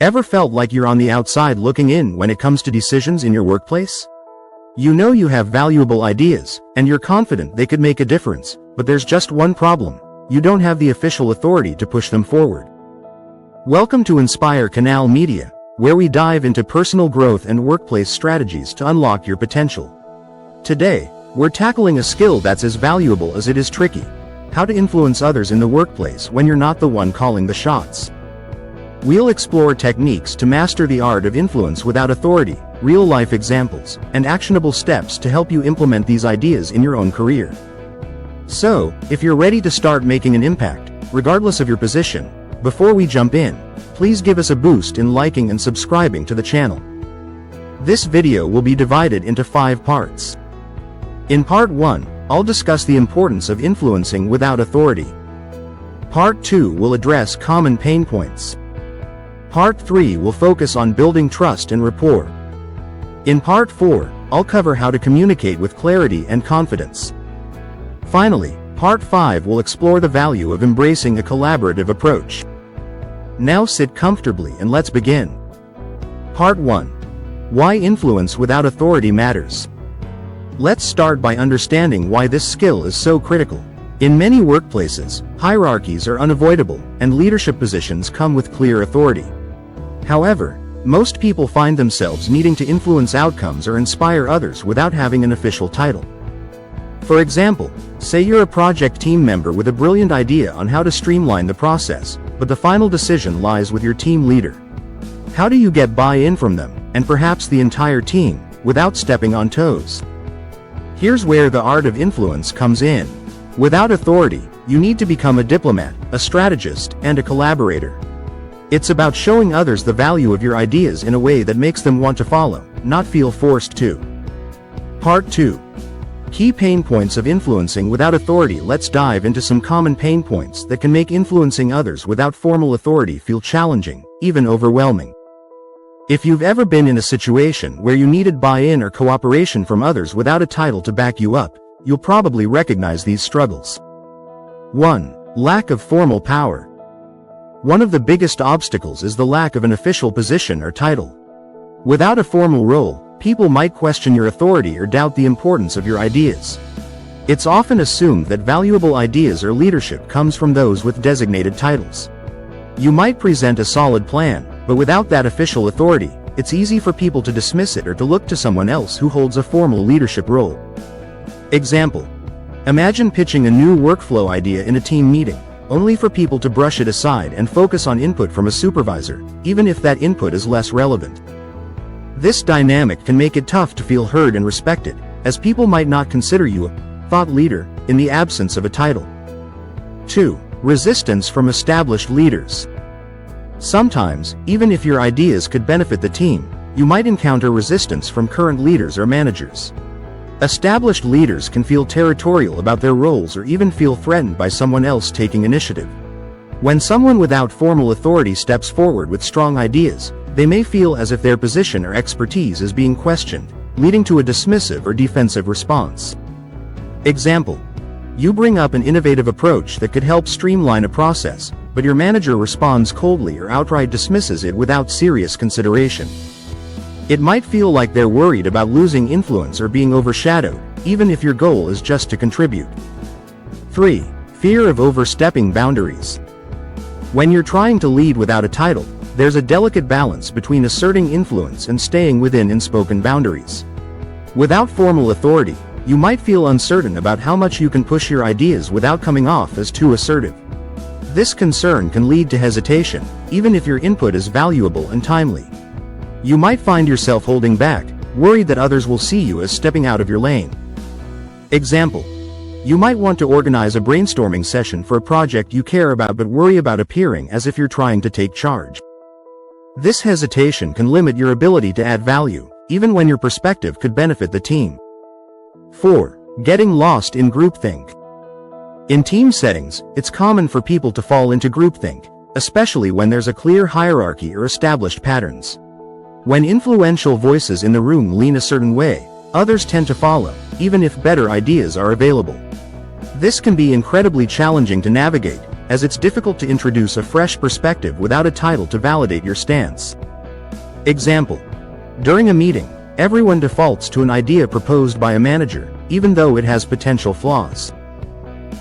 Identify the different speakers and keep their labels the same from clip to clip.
Speaker 1: Ever felt like you're on the outside looking in when it comes to decisions in your workplace? You know you have valuable ideas, and you're confident they could make a difference, but there's just one problem. You don't have the official authority to push them forward. Welcome to Inspire Canal Media, where we dive into personal growth and workplace strategies to unlock your potential. Today, we're tackling a skill that's as valuable as it is tricky: how to influence others in the workplace when you're not the one calling the shots. We'll explore techniques to master the art of influence without authority, real-life examples, and actionable steps to help you implement these ideas in your own career. So, if you're ready to start making an impact, regardless of your position, before we jump in, please give us a boost in liking and subscribing to the channel. This video will be divided into 5 parts. In Part 1, I'll discuss the importance of influencing without authority. Part 2 will address common pain points. Part 3 will focus on building trust and rapport. In Part 4, I'll cover how to communicate with clarity and confidence. Finally, Part 5 will explore the value of embracing a collaborative approach. Now sit comfortably and let's begin. Part 1. Why influence without authority matters. Let's start by understanding why this skill is so critical. In many workplaces, hierarchies are unavoidable, and leadership positions come with clear authority. However, most people find themselves needing to influence outcomes or inspire others without having an official title. For example, say you're a project team member with a brilliant idea on how to streamline the process, but the final decision lies with your team leader. How do you get buy-in from them, and perhaps the entire team, without stepping on toes? Here's where the art of influence comes in. Without authority, you need to become a diplomat, a strategist, and a collaborator. It's about showing others the value of your ideas in a way that makes them want to follow, not feel forced to. Part 2. Key pain points of influencing without authority. Let's dive into some common pain points that can make influencing others without formal authority feel challenging, even overwhelming. If you've ever been in a situation where you needed buy-in or cooperation from others without a title to back you up, you'll probably recognize these struggles. 1. Lack of formal power. One of the biggest obstacles is the lack of an official position or title. Without a formal role, people might question your authority or doubt the importance of your ideas. It's often assumed that valuable ideas or leadership comes from those with designated titles. You might present a solid plan, but without that official authority, it's easy for people to dismiss it or to look to someone else who holds a formal leadership role. Example: imagine pitching a new workflow idea in a team meeting, only for people to brush it aside and focus on input from a supervisor, even if that input is less relevant. This dynamic can make it tough to feel heard and respected, as people might not consider you a thought leader in the absence of a title. 2. Resistance from established leaders. Sometimes, even if your ideas could benefit the team, you might encounter resistance from current leaders or managers. Established leaders can feel territorial about their roles or even feel threatened by someone else taking initiative. When someone without formal authority steps forward with strong ideas, they may feel as if their position or expertise is being questioned, leading to a dismissive or defensive response. Example: you bring up an innovative approach that could help streamline a process, but your manager responds coldly or outright dismisses it without serious consideration. It might feel like they're worried about losing influence or being overshadowed, even if your goal is just to contribute. 3. Fear of overstepping boundaries. When you're trying to lead without a title, there's a delicate balance between asserting influence and staying within unspoken boundaries. Without formal authority, you might feel uncertain about how much you can push your ideas without coming off as too assertive. This concern can lead to hesitation, even if your input is valuable and timely. You might find yourself holding back, worried that others will see you as stepping out of your lane. Example: you might want to organize a brainstorming session for a project you care about but worry about appearing as if you're trying to take charge. This hesitation can limit your ability to add value, even when your perspective could benefit the team. 4. Getting lost in groupthink. In team settings, it's common for people to fall into groupthink, especially when there's a clear hierarchy or established patterns. When influential voices in the room lean a certain way, others tend to follow, even if better ideas are available. This can be incredibly challenging to navigate, as it's difficult to introduce a fresh perspective without a title to validate your stance. Example: during a meeting, everyone defaults to an idea proposed by a manager, even though it has potential flaws.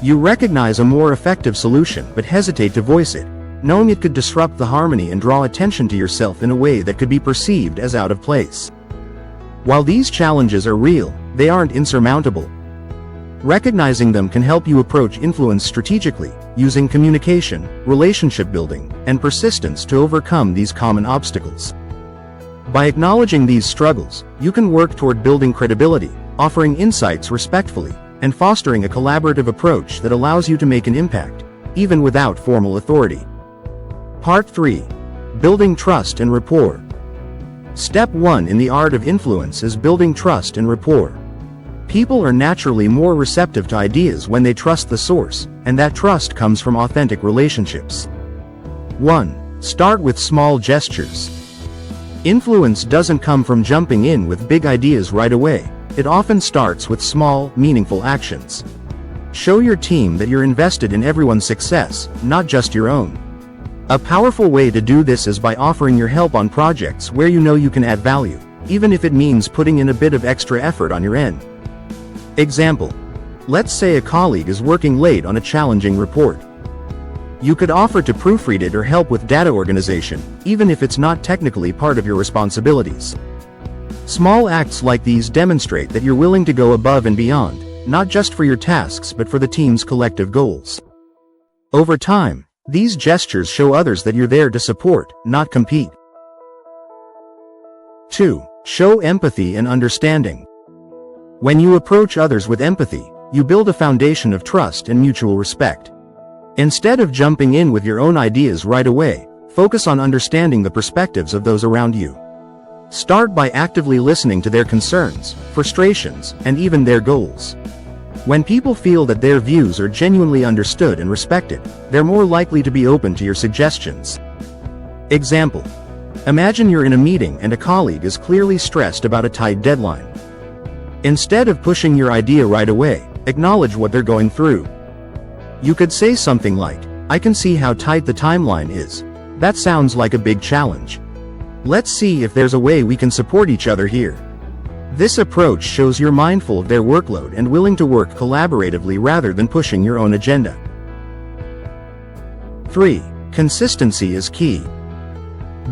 Speaker 1: You recognize a more effective solution but hesitate to voice it, knowing it could disrupt the harmony and draw attention to yourself in a way that could be perceived as out of place. While these challenges are real, they aren't insurmountable. Recognizing them can help you approach influence strategically, using communication, relationship building, and persistence to overcome these common obstacles. By acknowledging these struggles, you can work toward building credibility, offering insights respectfully, and fostering a collaborative approach that allows you to make an impact, even without formal authority. Part 3. Building trust and rapport. Step 1 in the art of influence is building trust and rapport. People are naturally more receptive to ideas when they trust the source, and that trust comes from authentic relationships. 1. Start with small gestures. Influence doesn't come from jumping in with big ideas right away. It often starts with small, meaningful actions. Show your team that you're invested in everyone's success, not just your own. A powerful way to do this is by offering your help on projects where you know you can add value, even if it means putting in a bit of extra effort on your end. Example: let's say a colleague is working late on a challenging report. You could offer to proofread it or help with data organization, even if it's not technically part of your responsibilities. Small acts like these demonstrate that you're willing to go above and beyond, not just for your tasks but for the team's collective goals. Over time, these gestures show others that you're there to support, not compete. 2. Show empathy and understanding. When you approach others with empathy, you build a foundation of trust and mutual respect. Instead of jumping in with your own ideas right away, focus on understanding the perspectives of those around you. Start by actively listening to their concerns, frustrations, and even their goals. When people feel that their views are genuinely understood and respected, they're more likely to be open to your suggestions. Example: imagine you're in a meeting and a colleague is clearly stressed about a tight deadline. Instead of pushing your idea right away, acknowledge what they're going through. You could say something like, "I can see how tight the timeline is. That sounds like a big challenge. Let's see if there's a way we can support each other here." This approach shows you're mindful of their workload and willing to work collaboratively rather than pushing your own agenda. 3. Consistency is key.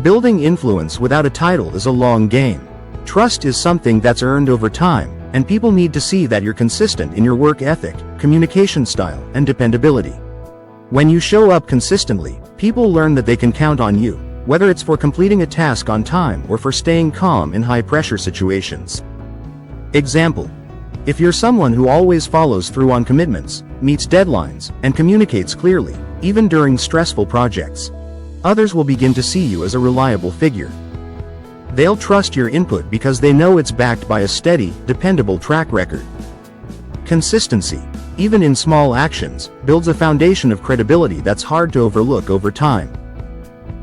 Speaker 1: Building influence without a title is a long game. Trust is something that's earned over time, and people need to see that you're consistent in your work ethic, communication style, and dependability. When you show up consistently, people learn that they can count on you, whether it's for completing a task on time or for staying calm in high-pressure situations. Example: if you're someone who always follows through on commitments, meets deadlines, and communicates clearly, even during stressful projects, others will begin to see you as a reliable figure. They'll trust your input because they know it's backed by a steady, dependable track record. Consistency, even in small actions, builds a foundation of credibility that's hard to overlook over time.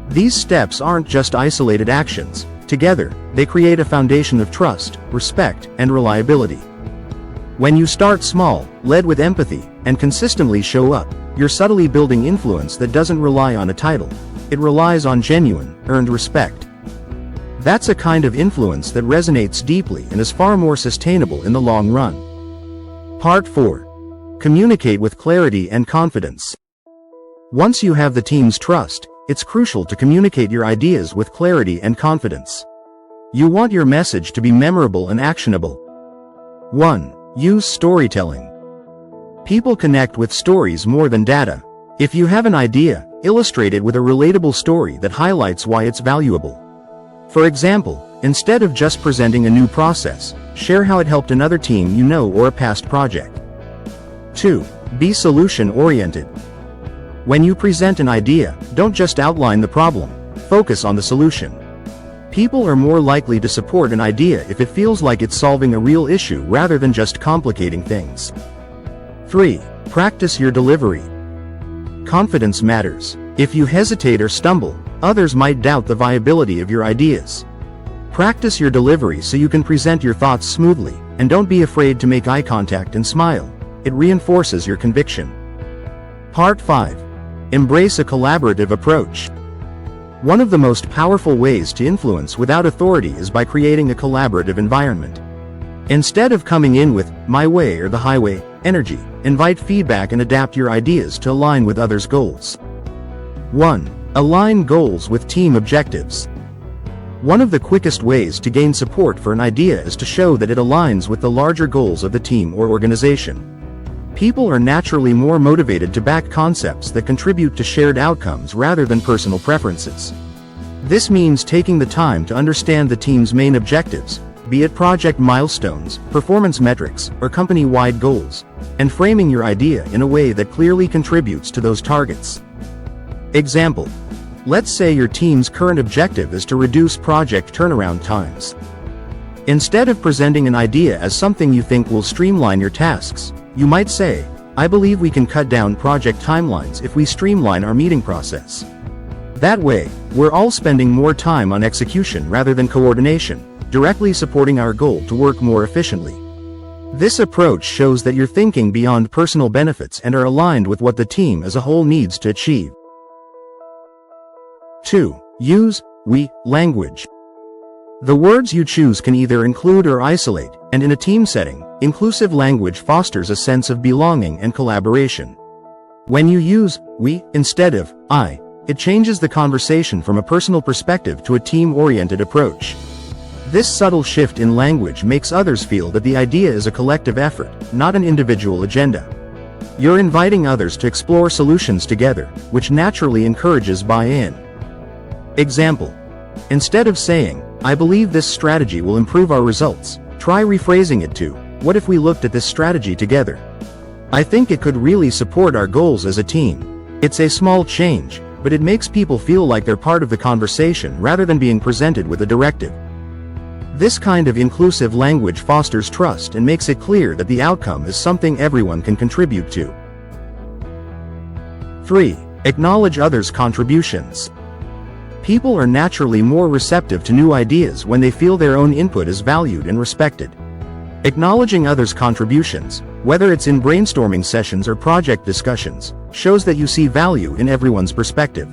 Speaker 1: These steps aren't just isolated actions. Together, they create a foundation of trust, respect, and reliability. When you start small, led with empathy, and consistently show up, you're subtly building influence that doesn't rely on a title. It relies on genuine, earned respect. That's a kind of influence that resonates deeply and is far more sustainable in the long run. Part 4. Communicate with clarity and confidence. Once you have the team's trust, it's crucial to communicate your ideas with clarity and confidence. You want your message to be memorable and actionable. 1. Use storytelling. People connect with stories more than data. If you have an idea, illustrate it with a relatable story that highlights why it's valuable. For example, instead of just presenting a new process, share how it helped another team you know or a past project. 2. Be solution-oriented. When you present an idea, don't just outline the problem, focus on the solution. People are more likely to support an idea if it feels like it's solving a real issue rather than just complicating things. 3. Practice your delivery. Confidence matters. If you hesitate or stumble, others might doubt the viability of your ideas. Practice your delivery so you can present your thoughts smoothly, and don't be afraid to make eye contact and smile. It reinforces your conviction. Part 5. Embrace a collaborative approach. One of the most powerful ways to influence without authority is by creating a collaborative environment. Instead of coming in with "my way" or "the highway" energy, invite feedback and adapt your ideas to align with others' goals. 1. Align goals with team objectives. One of the quickest ways to gain support for an idea is to show that it aligns with the larger goals of the team or organization. People are naturally more motivated to back concepts that contribute to shared outcomes rather than personal preferences. This means taking the time to understand the team's main objectives, be it project milestones, performance metrics, or company-wide goals, and framing your idea in a way that clearly contributes to those targets. Example: let's say your team's current objective is to reduce project turnaround times. Instead of presenting an idea as something you think will streamline your tasks, you might say, "I believe we can cut down project timelines if we streamline our meeting process." That way, we're all spending more time on execution rather than coordination, directly supporting our goal to work more efficiently. This approach shows that you're thinking beyond personal benefits and are aligned with what the team as a whole needs to achieve. 2. Use "we" language. The words you choose can either include or isolate, and in a team setting, inclusive language fosters a sense of belonging and collaboration. When you use "we" instead of "I", it changes the conversation from a personal perspective to a team-oriented approach. This subtle shift in language makes others feel that the idea is a collective effort, not an individual agenda. You're inviting others to explore solutions together, which naturally encourages buy-in. Example: instead of saying, "I believe this strategy will improve our results," try rephrasing it to, "What if we looked at this strategy together? I think it could really support our goals as a team." It's a small change, but it makes people feel like they're part of the conversation rather than being presented with a directive. This kind of inclusive language fosters trust and makes it clear that the outcome is something everyone can contribute to. 3. Acknowledge others' contributions. People are naturally more receptive to new ideas when they feel their own input is valued and respected. Acknowledging others' contributions, whether it's in brainstorming sessions or project discussions, shows that you see value in everyone's perspective.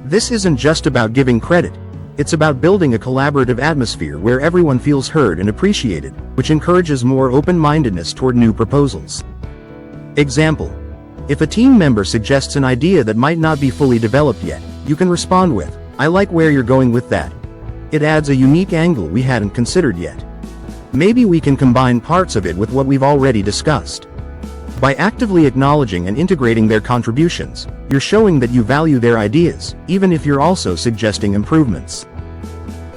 Speaker 1: This isn't just about giving credit. It's about building a collaborative atmosphere where everyone feels heard and appreciated, which encourages more open-mindedness toward new proposals. Example: if a team member suggests an idea that might not be fully developed yet, you can respond with, "I like where you're going with that. It adds a unique angle we hadn't considered yet. Maybe we can combine parts of it with what we've already discussed." By actively acknowledging and integrating their contributions, you're showing that you value their ideas, even if you're also suggesting improvements.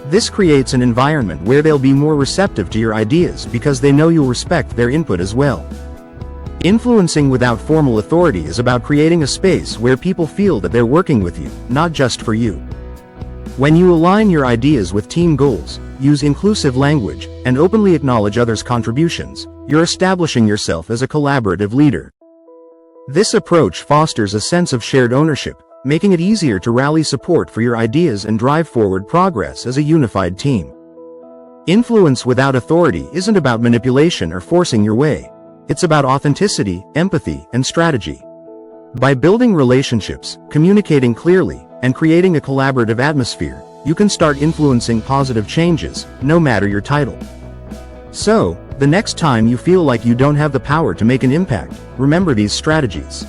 Speaker 1: This creates an environment where they'll be more receptive to your ideas because they know you'll respect their input as well. Influencing without formal authority is about creating a space where people feel that they're working with you, not just for you. When you align your ideas with team goals, use inclusive language, and openly acknowledge others' contributions, you're establishing yourself as a collaborative leader. This approach fosters a sense of shared ownership, making it easier to rally support for your ideas and drive forward progress as a unified team. Influence without authority isn't about manipulation or forcing your way. It's about authenticity, empathy, and strategy. By building relationships, communicating clearly, and creating a collaborative atmosphere, you can start influencing positive changes, no matter your title. So, the next time you feel like you don't have the power to make an impact, remember these strategies.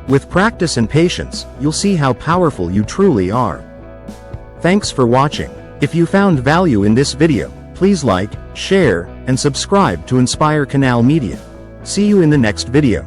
Speaker 1: With practice and patience, you'll see how powerful you truly are. Thanks for watching. If you found value in this video, please like, share, and subscribe to Inspire Canal Media. See you in the next video.